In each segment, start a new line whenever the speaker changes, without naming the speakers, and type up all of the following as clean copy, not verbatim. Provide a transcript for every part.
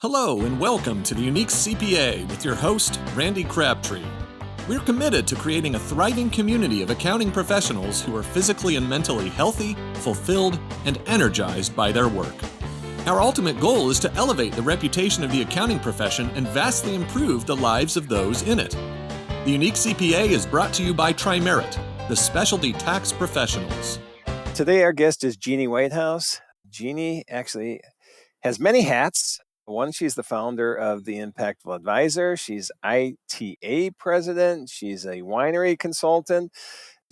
Hello and welcome to the Unique CPA with your host, Randy Crabtree. We're committed to creating a thriving community of accounting professionals who are physically and mentally healthy, fulfilled, and energized by their work. Our ultimate goal is to elevate the reputation of the accounting profession and vastly improve the lives of those in it. The Unique CPA is brought to you by Trimerit, the specialty tax professionals.
Today our guest is Geni Whitehouse. Geni actually has many hats. One, she's the founder of the Impactful Advisor. She's ITA president. She's a winery consultant.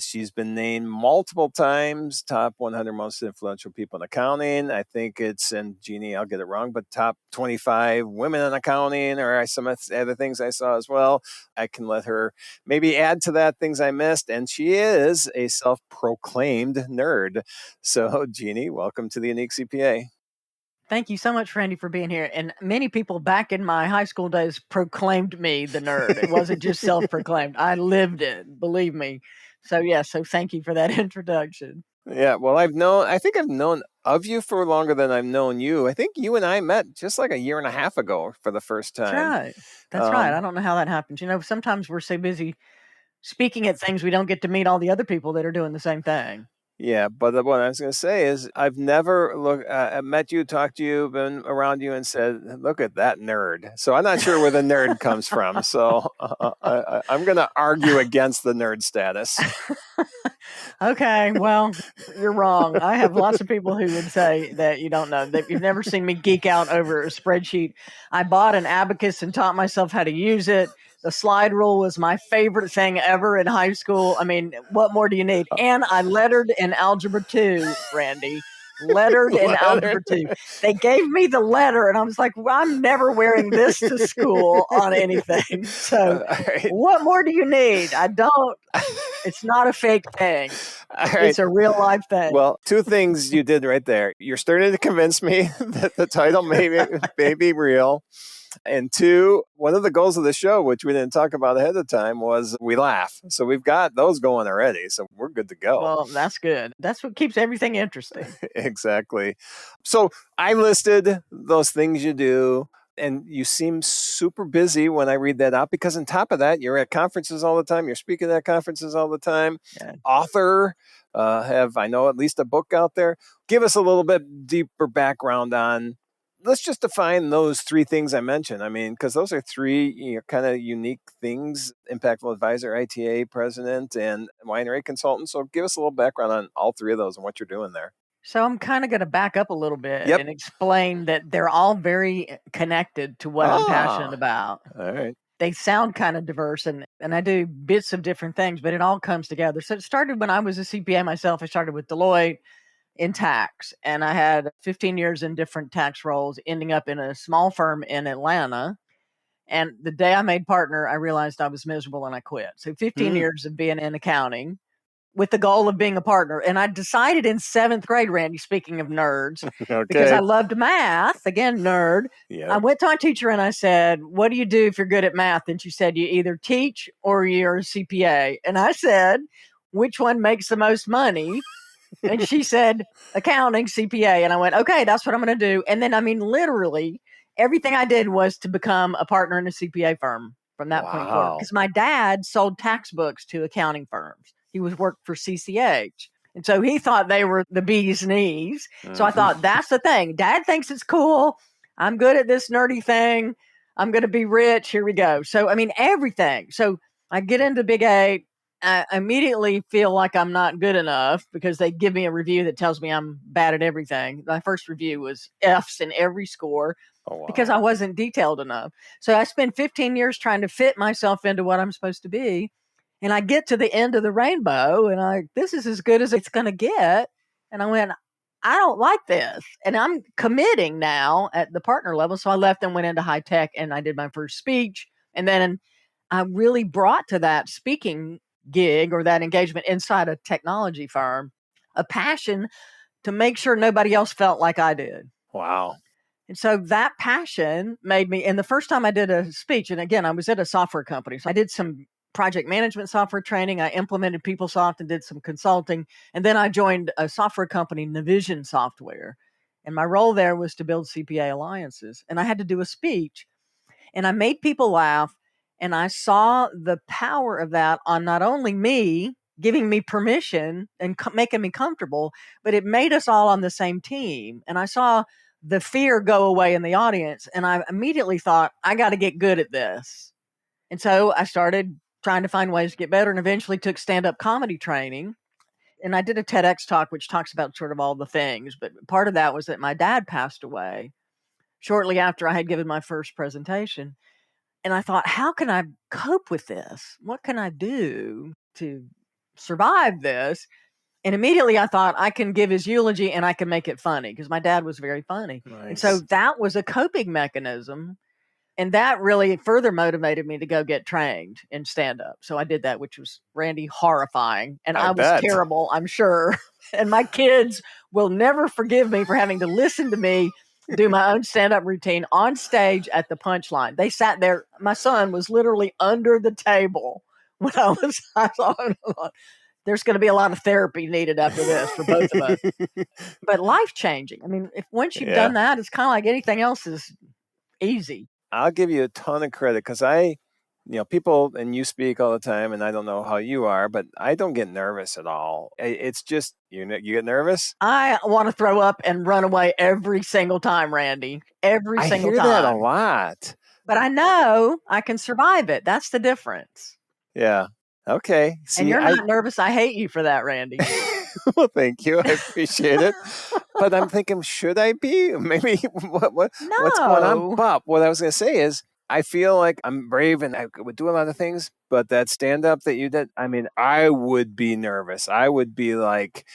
She's been named multiple times top 100 most influential people in accounting. I think it's, and Geni, I'll get it wrong, but top 25 women in accounting, or some other things I saw as well. I can let her maybe add to that things I missed. And she is a self-proclaimed nerd. So, Geni, welcome to the Unique CPA.
Thank you so much, Randy, for being here. And many people back in my high school days proclaimed me the nerd. It wasn't just self-proclaimed. I lived it, believe me. So thank you for that introduction.
Yeah, well, I think I've known of you for longer than I've known you. I think you and I met just like a year and a half ago for the first time.
That's right. I don't know how that happens. Sometimes we're so busy speaking at things we don't get to meet all the other people that are doing the same thing.
Yeah, but what I was going to say is I've never met you, talked to you, been around you and said, look at that nerd. So I'm not sure where the nerd comes from. So I'm going to argue against the nerd status.
Okay, well, you're wrong. I have lots of people who would say that you don't know, that you've never seen me geek out over a spreadsheet. I bought an abacus and taught myself how to use it. The slide rule was my favorite thing ever in high school. I mean, what more do you need? And I lettered in Algebra 2, Randy. Lettered in Algebra 2. They gave me the letter, and I was like, well, I'm never wearing this to school on anything. So what more do you need? I don't. It's not a fake thing. It's a real life thing.
Well, two things you did right there. You're starting to convince me that the title may be real. And two, one of the goals of the show, which we didn't talk about ahead of time, was we laugh. So we've got those going already. So we're good to go.
Well, that's good. That's what keeps everything interesting.
Exactly. So I listed those things you do, and you seem super busy when I read that out, because on top of that, you're at conferences all the time. You're speaking at conferences all the time. Yeah. Author, I know at least a book out there. Give us a little bit deeper background on, let's just define those three things I mentioned. I mean, because those are three kind of unique things: Impactful Advisor, ITA president, and winery consultant. So give us a little background on all three of those and what you're doing there.
So I'm kind of going to back up a little bit and explain that they're all very connected to what I'm passionate about.
All right.
They sound kind of diverse, and I do bits of different things, but it all comes together. So it started when I was a CPA myself. I started with Deloitte in tax, and I had 15 years in different tax roles, ending up in a small firm in Atlanta. And the day I made partner, I realized I was miserable and I quit. So 15 years of being in accounting with the goal of being a partner. And I decided in 7th grade, Randy, speaking of nerds, because I loved math, again, nerd. Yeah. I went to my teacher and I said, what do you do if you're good at math? And she said, you either teach or you're a CPA. And I said, which one makes the most money? And she said, accounting, CPA. And I went, okay, that's what I'm going to do. And then, literally everything I did was to become a partner in a CPA firm from that point forward. Because my dad sold tax books to accounting firms. He worked for CCH. And so he thought they were the bee's knees. So I thought, that's the thing. Dad thinks it's cool. I'm good at this nerdy thing. I'm going to be rich. Here we go. So, everything. So I get into Big 8. I immediately feel like I'm not good enough because they give me a review that tells me I'm bad at everything. My first review was F's in every score because I wasn't detailed enough. So I spent 15 years trying to fit myself into what I'm supposed to be. And I get to the end of the rainbow and this is as good as it's going to get. And I went, I don't like this. And I'm committing now at the partner level. So I left and went into high tech and I did my first speech. And then I really brought to that speaking gig or that engagement inside a technology firm a passion to make sure nobody else felt like I did.
Wow.
And so that passion made me, and the first time I did a speech, and again, I was at a software company. So I did some project management software training. I implemented PeopleSoft and did some consulting. And then I joined a software company, Navision Software. And my role there was to build CPA alliances. And I had to do a speech, and I made people laugh. And I saw the power of that on not only me giving me permission and making me comfortable, but it made us all on the same team. And I saw the fear go away in the audience. And I immediately thought, I got to get good at this. And so I started trying to find ways to get better, and eventually took stand-up comedy training. And I did a TEDx talk, which talks about sort of all the things. But part of that was that my dad passed away shortly after I had given my first presentation. And I thought, how can I cope with this? What can I do to survive this? And immediately I thought, I can give his eulogy and I can make it funny, because my dad was very funny.
Nice.
And so that was a coping mechanism. And that really further motivated me to go get trained in stand-up. So I did that, which was, Randy, horrifying. And I was
bet.
terrible, I'm sure. And my kids will never forgive me for having to listen to me do my own stand-up routine on stage at the punchline. They sat there. My son was literally under the table when I thought, there's going to be a lot of therapy needed after this for both of us. But life-changing. I mean, if once you've done that, it's kind of like anything else is easy.
I'll give you a ton of credit, because people, and you speak all the time, and I don't know how you are, but I don't get nervous at all. It's just, you get nervous?
I want to throw up and run away every single time, Randy. Every single time.
I hear that a lot.
But I know I can survive it. That's the difference.
Yeah. Okay. See,
and you're not nervous. I hate you for that, Randy.
Well, thank you. I appreciate it. But I'm thinking, should I be? Maybe what's going on? But what I was going to say is, I feel like I'm brave and I would do a lot of things, but that stand-up that you did, I mean, I would be nervous. I would be like,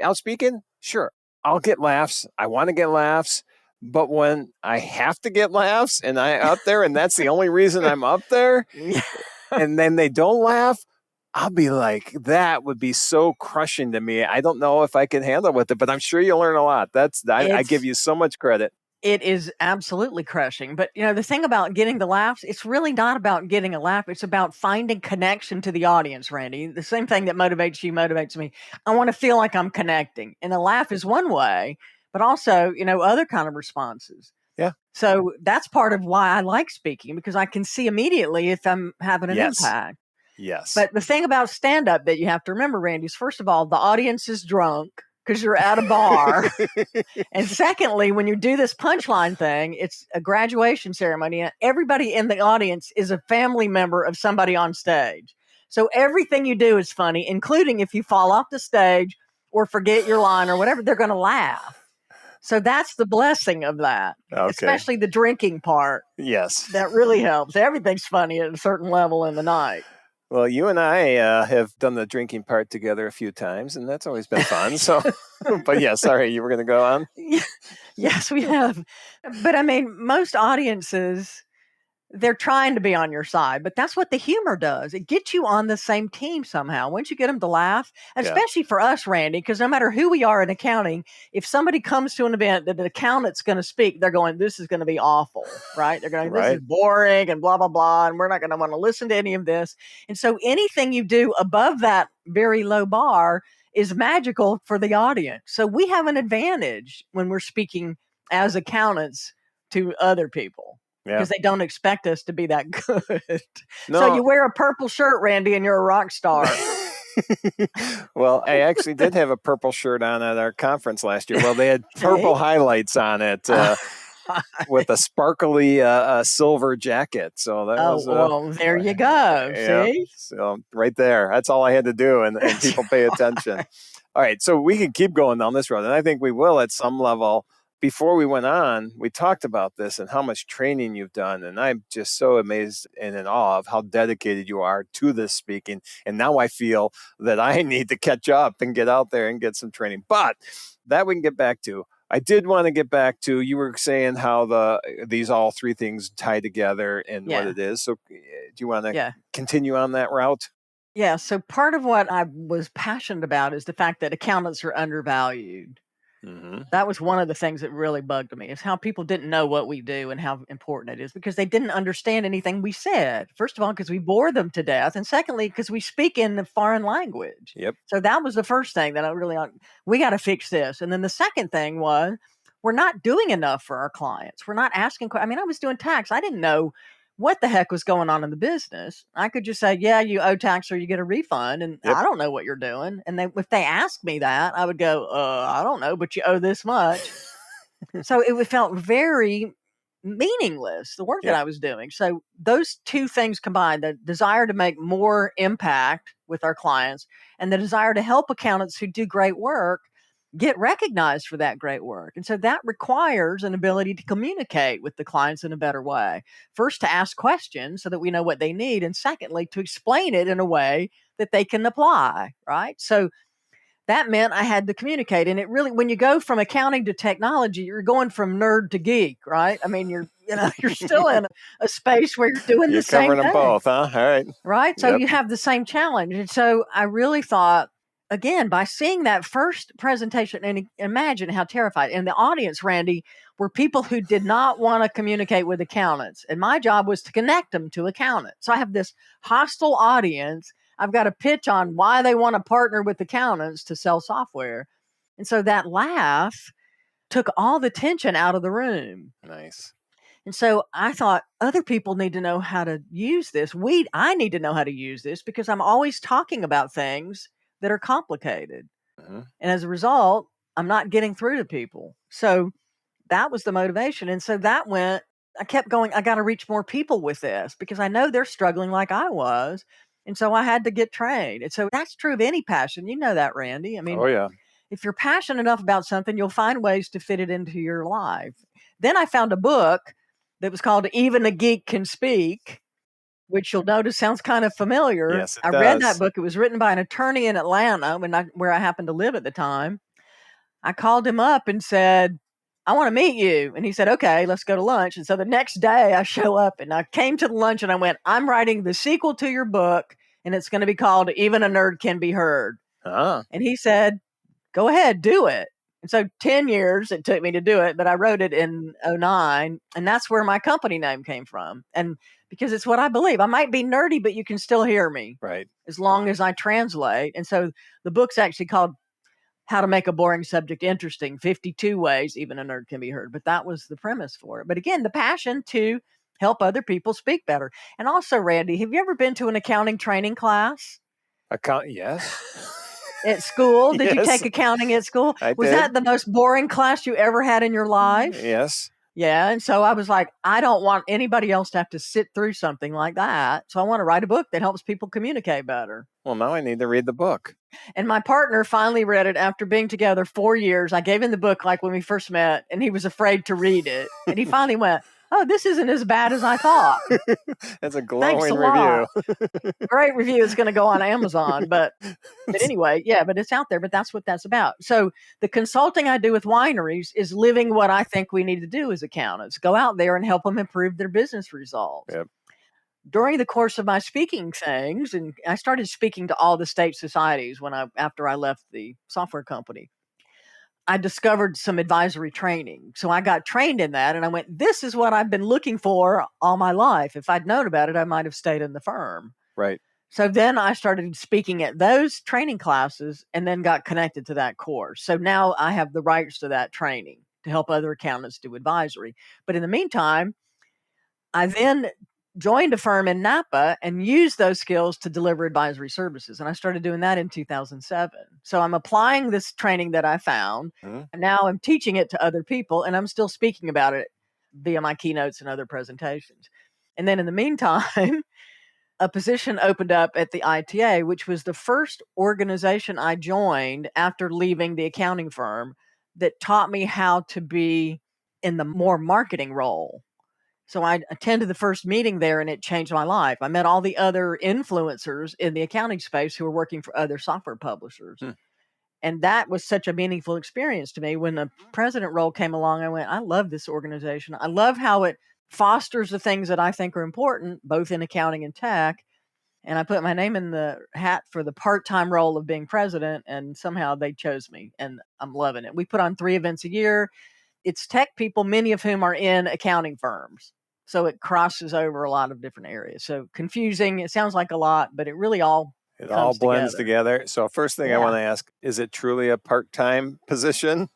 out speaking, sure, I'll get laughs. I want to get laughs. But when I have to get laughs and I'm up there and that's the only reason I'm up there, and then they don't laugh, I'll be like, that would be so crushing to me. I don't know if I can handle with it, but I'm sure you'll learn a lot. I give you so much credit.
It is absolutely crushing. But, the thing about getting the laughs, it's really not about getting a laugh. It's about finding connection to the audience, Randy. The same thing that motivates you motivates me. I want to feel like I'm connecting. And a laugh is one way, but also, other kind of responses.
Yeah.
So that's part of why I like speaking, because I can see immediately if I'm having an impact.
Yes.
But the thing about stand-up that you have to remember, Randy, is first of all, the audience is drunk because you're at a bar. And secondly, when you do this punchline thing, it's a graduation ceremony, and everybody in the audience is a family member of somebody on stage. So everything you do is funny, including if you fall off the stage or forget your line or whatever, they're going to laugh. So that's the blessing of that, especially the drinking part.
Yes.
That really helps. Everything's funny at a certain level in the night.
Well, you and I have done the drinking part together a few times, and that's always been fun. So, but yeah, sorry, you were going to go on?
Yes, we have. But I mean, most audiences, they're trying to be on your side, but that's what the humor does. It gets you on the same team somehow. Once you get them to laugh, especially for us, Randy, because no matter who we are in accounting, if somebody comes to an event that the accountant's going to speak, they're going, this is going to be awful, right? They're going, this is boring and blah, blah, blah, and we're not going to want to listen to any of this. And so anything you do above that very low bar is magical for the audience. So we have an advantage when we're speaking as accountants to other people. Because they don't expect us to be that good. No. So you wear a purple shirt, Randy, and you're a rock star.
Well, I actually did have a purple shirt on at our conference last year. Well, they had purple highlights on it with a sparkly silver jacket. So that was...
well, there you go. See?
So right there. That's all I had to do, and people pay attention. All right, so we can keep going down this road, and I think we will at some level. Before we went on, we talked about this and how much training you've done. And I'm just so amazed and in awe of how dedicated you are to this speaking. And now I feel that I need to catch up and get out there and get some training. But that we can get back to. I did want to get back to, you were saying how these all three things tie together and what it is. So do you want to continue on that route?
Yeah. So part of what I was passionate about is the fact that accountants are undervalued. Mm-hmm. That was one of the things that really bugged me, is how people didn't know what we do and how important it is, because they didn't understand anything we said. First of all, because we bore them to death. And secondly, because we speak in a foreign language.
Yep.
So that was the first thing that we got to fix this. And then the second thing was, we're not doing enough for our clients. We're not asking. I mean, I was doing tax. I didn't know what the heck was going on in the business. I could just say, yeah, you owe tax or you get a refund. And
Yep.
I don't know what you're doing. And if they asked me that, I would go, I don't know, but you owe this much. So it felt very meaningless, the work that I was doing. So those two things combined, the desire to make more impact with our clients and the desire to help accountants who do great work get recognized for that great work. And so that requires an ability to communicate with the clients in a better way. First, to ask questions so that we know what they need. And secondly, to explain it in a way that they can apply, right? So that meant I had to communicate. And it really, when you go from accounting to technology, you're going from nerd to geek, right? I mean, you're still in a space where you're doing the same thing.
You're covering them both, huh? All right.
Right. So you have the same challenge. And so I really thought, again, by seeing that first presentation, and imagine how terrified. And the audience, Randy, were people who did not want to communicate with accountants. And my job was to connect them to accountants. So I have this hostile audience. I've got to pitch on why they want to partner with accountants to sell software. And so that laugh took all the tension out of the room.
Nice.
And so I thought other people need to know how to use this. I need to know how to use this because I'm always talking about things that are complicated.
Mm-hmm.
And as a result, I'm not getting through to people. So that was the motivation. And so I kept going, I got to reach more people with this because I know they're struggling like I was. And so I had to get trained. And so that's true of any passion. You know that, Randy. I mean,
oh, yeah.
If you're passionate enough about something, you'll find ways to fit it into your life. Then I found a book that was called Even a Geek Can Speak, which you'll notice sounds kind of familiar.
Yes,
I read that book. It was written by an attorney in Atlanta where I happened to live at the time. I called him up and said, I want to meet you. And he said, okay, let's go to lunch. And so the next day I show up and I came to the lunch and I went, I'm writing the sequel to your book and it's going to be called Even a Nerd Can Be Heard.
Ah.
And he said, go ahead, do it. And so 10 years it took me to do it, but I wrote it in 2009. And that's where my company name came from. And because it's what I believe. I might be nerdy, but you can still hear me.
Right.
As long as I translate. And so the book's actually called How to Make a Boring Subject Interesting, 52 Ways Even a Nerd Can Be Heard. But that was the premise for it. But again, the passion to help other people speak better. And also, Randy, have you ever been to an accounting training class?
Yes.
At school? Did
Yes.
you take accounting at school? Was
did.
that the most boring class you ever had in your life?
Yes.
Yeah. And so I was like, I don't want anybody else to have to sit through something like that. So I want to write a book that helps people communicate better.
Well, now I need to read the book.
And my partner finally read it after being together 4 years. I gave him the book like when we first met, and he was afraid to read it. And he finally went, oh, this isn't as bad as I thought.
That's a glowing review.
Lot. Great review. It's going to go on Amazon. But anyway, yeah, but it's out there. But that's what that's about. So the consulting I do with wineries is living what I think we need to do as accountants. Go out there and help them improve their business results.
Yep.
During the course of my speaking things, and I started speaking to all the state societies after I left the software company. I discovered some advisory training. So I got trained in that and I went, this is what I've been looking for all my life. If I'd known about it, I might have stayed in the firm.
Right.
So then I started speaking at those training classes and then got connected to that course. So now I have the rights to that training to help other accountants do advisory. But in the meantime, I then joined a firm in Napa and used those skills to deliver advisory services. And I started doing that in 2007. So I'm applying this training that I found, and now I'm teaching it to other people, and I'm still speaking about it via my keynotes and other presentations. And then in the meantime, a position opened up at the ITA, which was the first organization I joined after leaving the accounting firm that taught me how to be in the more marketing role. So I attended the first meeting there and it changed my life. I met all the other influencers in the accounting space who were working for other software publishers. And that was such a meaningful experience to me. When the president role came along, I went, I love this organization. I love how it fosters the things that I think are important, both in accounting and tech. And I put my name in the hat for the part-time role of being president, and somehow they chose me, and I'm loving it. We put on 3 events a year. It's tech people, many of whom are in accounting firms. So it crosses over a lot of different areas. So confusing, it sounds like a lot, but it really all
blends together. So first thing I want to ask, is it truly a part-time position?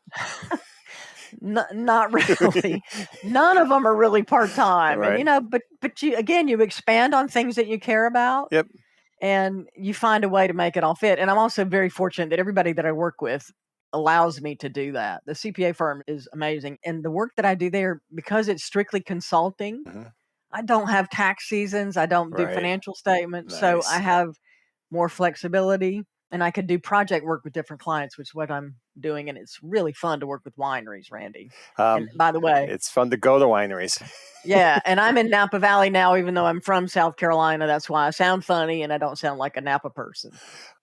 Not really. None of them are really part-time.
Right.
And, but you expand on things that you care about.
Yep.
And you find a way to make it all fit. And I'm also very fortunate that everybody that I work with allows me to do that. The CPA firm is amazing. And the work that I do there, because it's strictly consulting,
Mhm.
I don't have tax seasons. I don't do
Right.
financial statements. So I
Nice.
have more flexibility and I could do project work with different clients, which is what I'm doing. And it's really fun to work with wineries, Randy. And by the way,
It's fun to go to wineries.
yeah, and I'm in Napa Valley now, even though I'm from South Carolina. That's why I sound funny and I don't sound like a Napa person.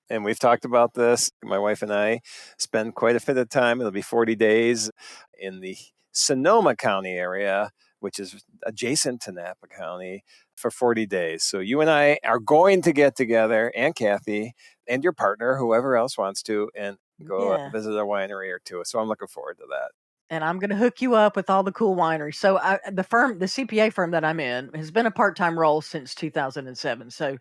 And we've talked about this. My wife and I spend quite a bit of time. It'll be 40 days in the Sonoma County area, which is adjacent to Napa County, for 40 days. So you and I are going to get together, and Kathy, and your partner, whoever else wants to, and go
Yeah.
visit a winery or two. So I'm looking forward to that.
And I'm going to hook you up with all the cool wineries. So the CPA firm that I'm in, has been a part-time role since 2007. So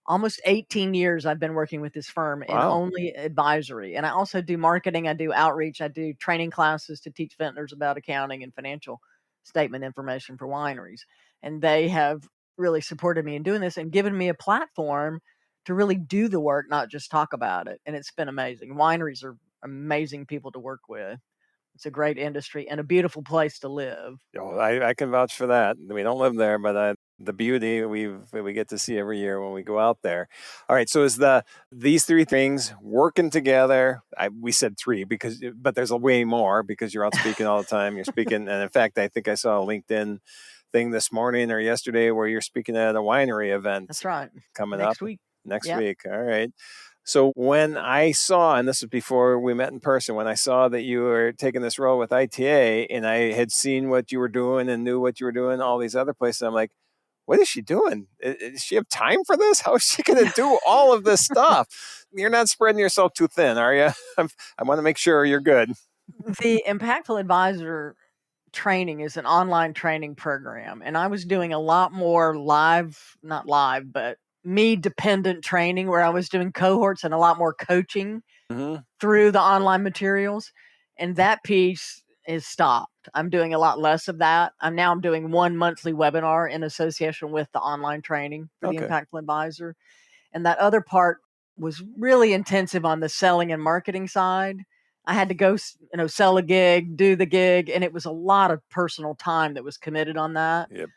almost 18 years I've been working with this firm in
Wow.
only advisory. And I also do marketing, I do outreach, I do training classes to teach vintners about accounting and financial statement information for wineries. And they have really supported me in doing this and given me a platform to really do the work, not just talk about it. And it's been amazing. Wineries are amazing people to work with. It's a great industry and a beautiful place to live.
I can vouch for that. We don't live there, but the beauty we get to see every year when we go out there. All right, so is these three things working together? We said three but there's a way more because you're out speaking all the time. You're speaking, and in fact, I think I saw a LinkedIn thing this morning or yesterday where you're speaking at a winery event.
That's right.
Coming
Next
up
week.
next
Yep.
week. All right. So when I saw, and this was before we met in person, when I saw that you were taking this role with ITA and I had seen what you were doing and knew what you were doing, all these other places, I'm like, what is she doing? Does she have time for this? How is she going to do all of this stuff? You're not spreading yourself too thin, are you? I want to make sure you're good.
The Impactful Advisor training is an online training program. And I was doing a lot more not live, but me dependent training where I was doing cohorts and a lot more coaching through the online materials. And that piece is stopped. I'm doing a lot less of that. I'm doing one monthly webinar in association with the online training for the
Okay.
Impactful Advisor. And that other part was really intensive on the selling and marketing side. I had to go, sell a gig, do the gig, and it was a lot of personal time that was committed on that.
Yep.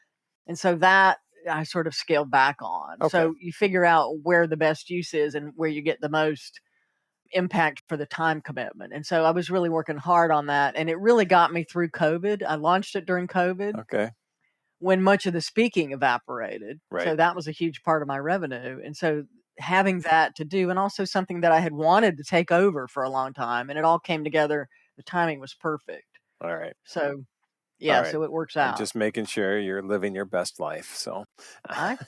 And so that I sort of scaled back on.
Okay.
So you figure out where the best use is and where you get the most impact for the time commitment. And so I was really working hard on that. And it really got me through COVID. I launched it during COVID.
Okay.
When much of the speaking evaporated.
Right.
So that was a huge part of my revenue. And so having that to do, and also something that I had wanted to take over for a long time, and it all came together. The timing was perfect.
All right.
So, yeah,
All right.
so it works
I'm
out.
just making sure you're living your best life. So
I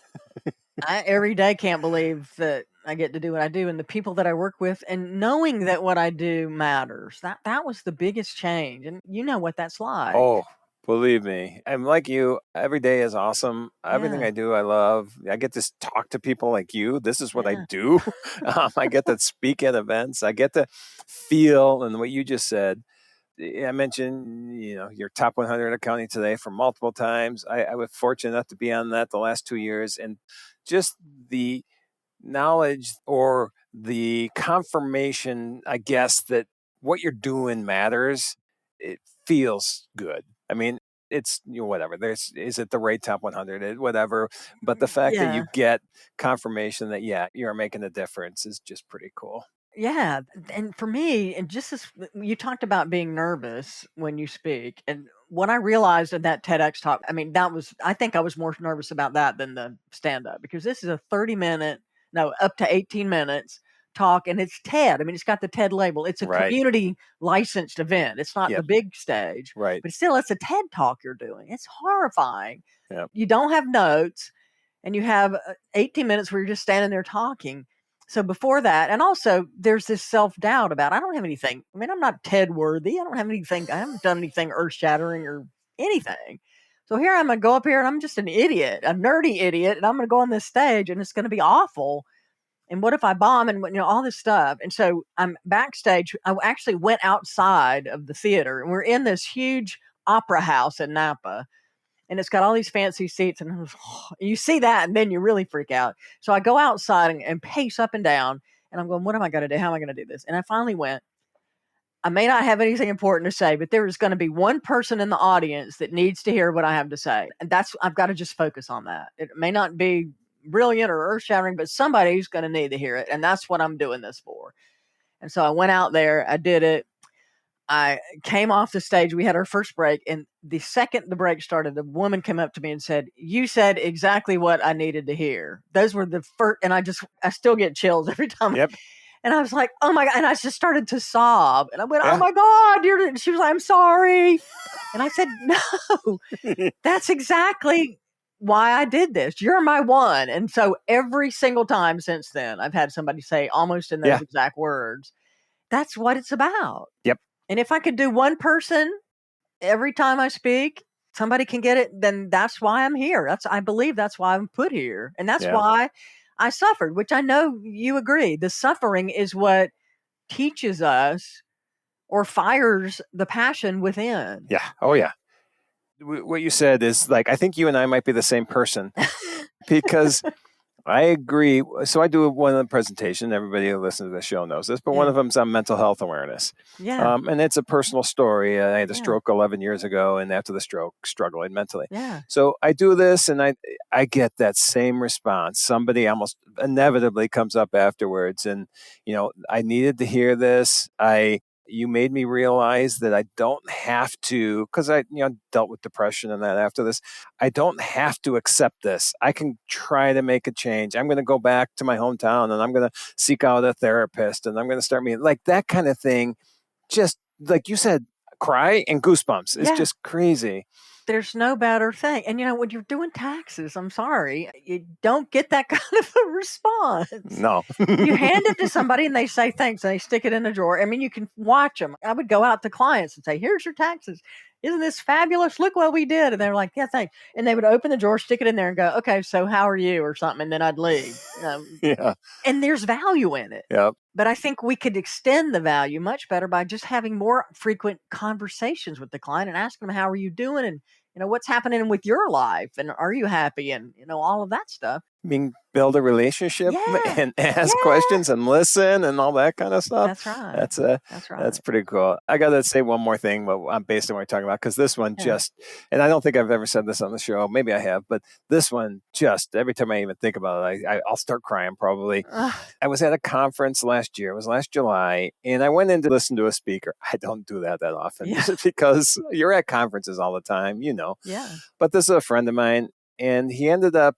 every day can't believe that I get to do what I do and the people that I work with and knowing that what I do matters. That was the biggest change. And you know what that's like.
Oh, believe me, I'm like you. Every day is awesome. Everything
Yeah.
I do, I love. I get to talk to people like you. This is what I
Yeah.
do. I get to speak at events. I get to feel, and what you just said. I mentioned, your top 100 accounting today for multiple times. I was fortunate enough to be on that the last 2 years, and just the knowledge or the confirmation, I guess, that what you're doing matters. It feels good. I mean, it's whatever. Is it the right top 100? Whatever. But the fact that you get confirmation that you're making a difference is just pretty cool.
Yeah, and for me, and just as you talked about being nervous when you speak, and what I realized in that TEDx talk, I think I was more nervous about that than the stand up because this is a 30-minute, no, up to 18 minutes talk, and it's TED. It's got the TED label. It's a
Right.
community licensed event. It's not
Yep.
the big stage,
Right.
but still, it's a TED talk you're doing. It's horrifying.
Yep.
You don't have notes, and you have 18 minutes where you're just standing there talking. So before that, and also there's this self-doubt about, I don't have anything. I'm not TED worthy. I haven't done anything earth shattering or anything. So here I'm going to go up here and I'm just an idiot, a nerdy idiot. And I'm going to go on this stage and it's going to be awful. And what if I bomb and all this stuff. And so I'm backstage. I actually went outside of the theater and we're in this huge opera house in Napa. And it's got all these fancy seats and you see that and then you really freak out. So I go outside and pace up and down and I'm going, what am I going to do? How am I going to do this? And I finally went, I may not have anything important to say, but there is going to be one person in the audience that needs to hear what I have to say. And I've got to just focus on that. It may not be brilliant or earth shattering, but somebody's going to need to hear it. And that's what I'm doing this for. And so I went out there, I did it. I came off the stage. We had our first break. And the second the break started, the woman came up to me and said, you said exactly what I needed to hear. Those were the first, and I still get chills every time.
Yep.
And I was like, oh my God. And I just started to sob. And I went,
Yeah.
oh my God. She was like, I'm sorry. And I said, no, that's exactly why I did this. You're my one. And so every single time since then, I've had somebody say almost in those exact words, that's what it's about.
Yep.
And if I could do one person every time I speak, somebody can get it, then that's why I'm here. I believe that's why I'm put here. And that's why I suffered, which I know you agree. The suffering is what teaches us or fires the passion within.
Yeah. Oh, yeah. What you said is like, I think you and I might be the same person because I agree. So I do one of the presentation. Everybody who listens to the show knows this, but one of them's on mental health awareness.
Yeah.
And it's a personal story. I had a stroke 11 years ago, and after the stroke, struggling mentally.
Yeah.
So I do this, and I get that same response. Somebody almost inevitably comes up afterwards, and I needed to hear this. You made me realize that I don't have to, because I dealt with depression and that after this, I don't have to accept this. I can try to make a change. I'm going to go back to my hometown and I'm going to seek out a therapist and I'm going to start meeting like that kind of thing. Just like you said, cry and goosebumps. It's just crazy.
There's no better thing. And when you're doing taxes, I'm sorry, you don't get that kind of a response.
No.
You hand it to somebody and they say thanks and they stick it in a drawer. I mean, you can watch them. I would go out to clients and say, here's your taxes. Isn't this fabulous? Look what we did. And they're like, yeah, thanks. And they would open the drawer, stick it in there and go, okay, so how are you or something? And then I'd leave.
Yeah.
And there's value in it.
Yep.
But I think we could extend the value much better by just having more frequent conversations with the client and asking them, how are you doing? And, what's happening with your life? And are you happy? And, all of that stuff.
Build a relationship and ask questions and listen and all that kind of stuff.
That's right.
That's right. That's pretty cool. I got to say one more thing, but I'm based on what we're talking about, because this one and I don't think I've ever said this on the show. Maybe I have, but this one every time I even think about it, I'll start crying probably. I was at a conference last year. It was last July, and I went in to listen to a speaker. I don't do that often because you're at conferences all the time,
Yeah.
But this is a friend of mine. And he ended up,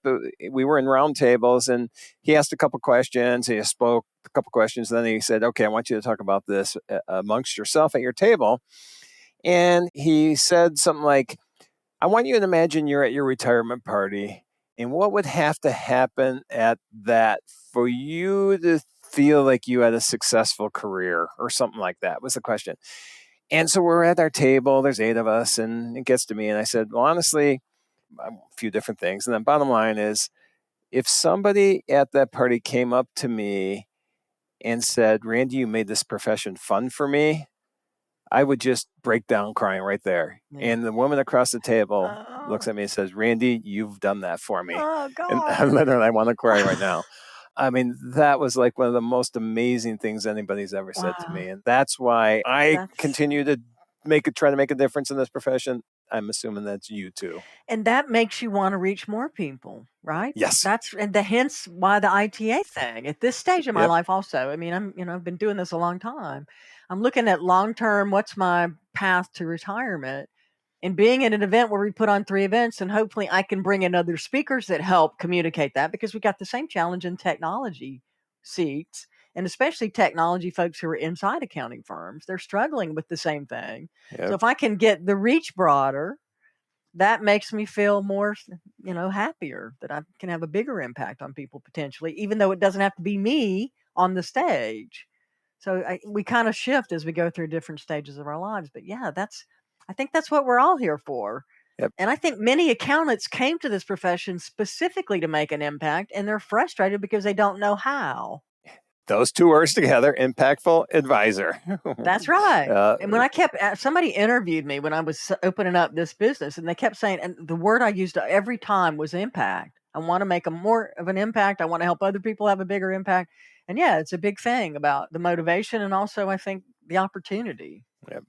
we were in round tables and he asked a couple questions. He spoke a couple questions. Then he said, okay, I want you to talk about this amongst yourself at your table. And he said something like, I want you to imagine you're at your retirement party and what would have to happen at that for you to feel like you had a successful career or something like that was the question. And so we're at our table, there's 8 of us, and it gets to me. And I said, well, honestly, a few different things. And then bottom line is, if somebody at that party came up to me and said, Randy, you made this profession fun for me, I would just break down crying right there. Yeah. And the woman across the table looks at me and says, Randy, you've done that for me.
Oh, God.
And literally, I want to cry right now. I mean, that was like one of the most amazing things anybody's ever said to me. And that's why I continue to try to make a difference in this profession. I'm assuming that's you too.
And that makes you want to reach more people, right?
Yes.
Hence why the ITA thing at this stage of my life also. I mean, I've been doing this a long time. I'm looking at long-term, what's my path to retirement, and being at an event where we put on 3 events, and hopefully I can bring in other speakers that help communicate that, because we got the same challenge in technology seats. And especially technology folks who are inside accounting firms, they're struggling with the same thing. Yep. So if I can get the reach broader, that makes me feel more, happier that I can have a bigger impact on people potentially, even though it doesn't have to be me on the stage. So we kind of shift as we go through different stages of our lives. But yeah, I think that's what we're all here for.
Yep.
And I think many accountants came to this profession specifically to make an impact, and they're frustrated because they don't know how.
Those two words together, impactful advisor.
That's right.
Uh,
And when I kept, somebody interviewed me when I was opening up this business, and they kept saying, and the word I used every time was impact. I want to make a more of an impact. I want to help other people have a bigger impact. And yeah, it's a big thing about the motivation and also, I think, the opportunity.
Yep.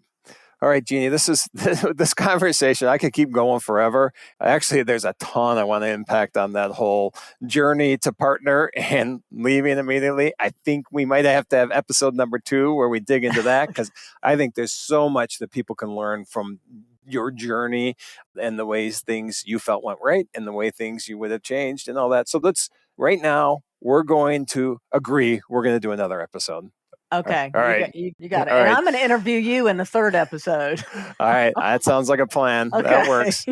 All right, Geni, this is this conversation. I could keep going forever. Actually, there's a ton I want to impact on that whole journey to partner and leaving immediately. I think we might have to have episode number 2 where we dig into that, because I think there's so much that people can learn from your journey and the ways things you felt went right and the way things you would have changed and all that. So right now, we're going to agree we're going to do another episode.
Okay.
All right.
You got it.
All
And
right.
I'm going to interview you in the 3rd episode.
All right. That sounds like a plan.
Okay.
That works.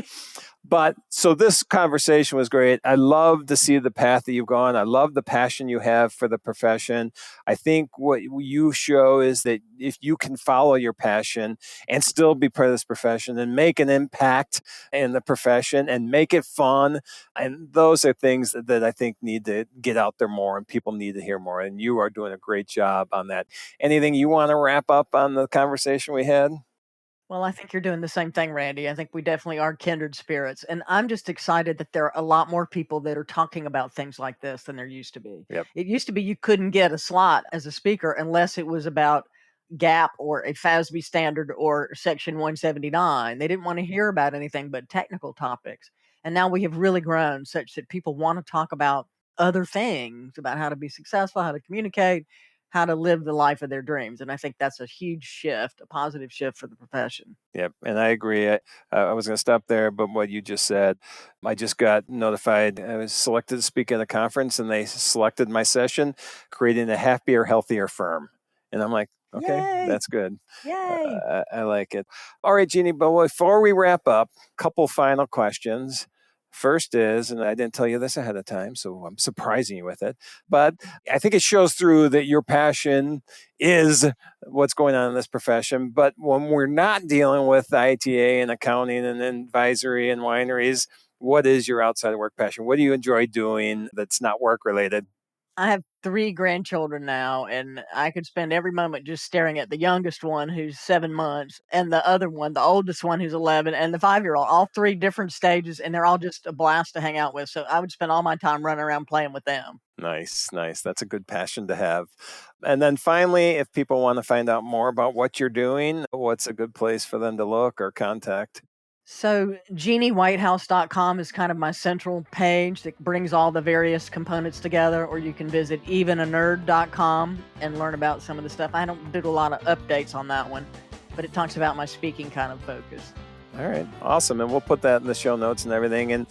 But so this conversation was great. I love to see the path that you've gone. I love the passion you have for the profession. I think what you show is that if you can follow your passion and still be part of this profession and make an impact in the profession and make it fun, and those are things that I think need to get out there more and people need to hear more. And you are doing a great job on that. Anything you want to wrap up on the conversation we had?
Well, I think you're doing the same thing, Randy. I think we definitely are kindred spirits. And I'm just excited that there are a lot more people that are talking about things like this than there used to be.
Yep.
It used to be you couldn't get a slot as a speaker unless it was about GAP or a FASB standard or Section 179. They didn't want to hear about anything but technical topics. And now we have really grown such that people want to talk about other things, about how to be successful, how to communicate, how to live the life of their dreams. And I think that's a huge shift, a positive shift for the profession.
Yep. And I agree. I was going to stop there, but what you just said, I just got notified. I was selected to speak at a conference and they selected my session, creating a happier, healthier firm. And I'm like, okay,
Yay.
that's good.
Yay.
I like it. All right, Geni, but before we wrap up, a couple final questions. First is, and I didn't tell you this ahead of time, so I'm surprising you with it, but I think it shows through that your passion is what's going on in this profession. But when we're not dealing with ITA and accounting and advisory and wineries, what is your outside of work passion? What do you enjoy doing that's not work related?
I have 3 grandchildren now, and I could spend every moment just staring at the youngest one, who's 7 months, and the other one, the oldest one, who's 11, and the 5-year-old, all 3 different stages, and they're all just a blast to hang out with. So I would spend all my time running around playing with them.
Nice. That's a good passion to have. And then finally, if people want to find out more about what you're doing, what's a good place for them to look or contact?
So GeniWhitehouse.com is kind of my central page that brings all the various components together, or you can visit evenanerd.com and learn about some of the stuff. I don't do a lot of updates on that one, but it talks about my speaking kind of focus.
All right. Awesome. And we'll put that in the show notes and everything. And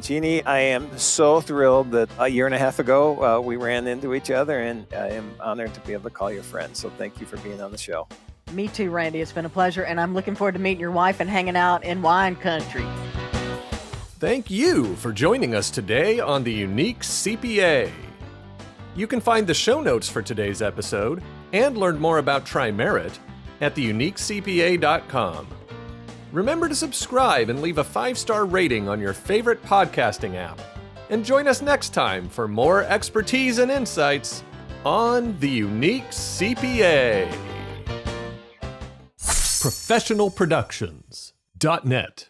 Geni, I am so thrilled that a year and a half ago, we ran into each other, and I am honored to be able to call you a friend. So thank you for being on the show.
Me too, Randy. It's been a pleasure, and I'm looking forward to meeting your wife and hanging out in wine country.
Thank you for joining us today on the Unique CPA. You can find the show notes for today's episode and learn more about TriMerit at theuniquecpa.com. Remember to subscribe and leave a 5-star rating on your favorite podcasting app. And join us next time for more expertise and insights on the Unique CPA. ProfessionalProductions.net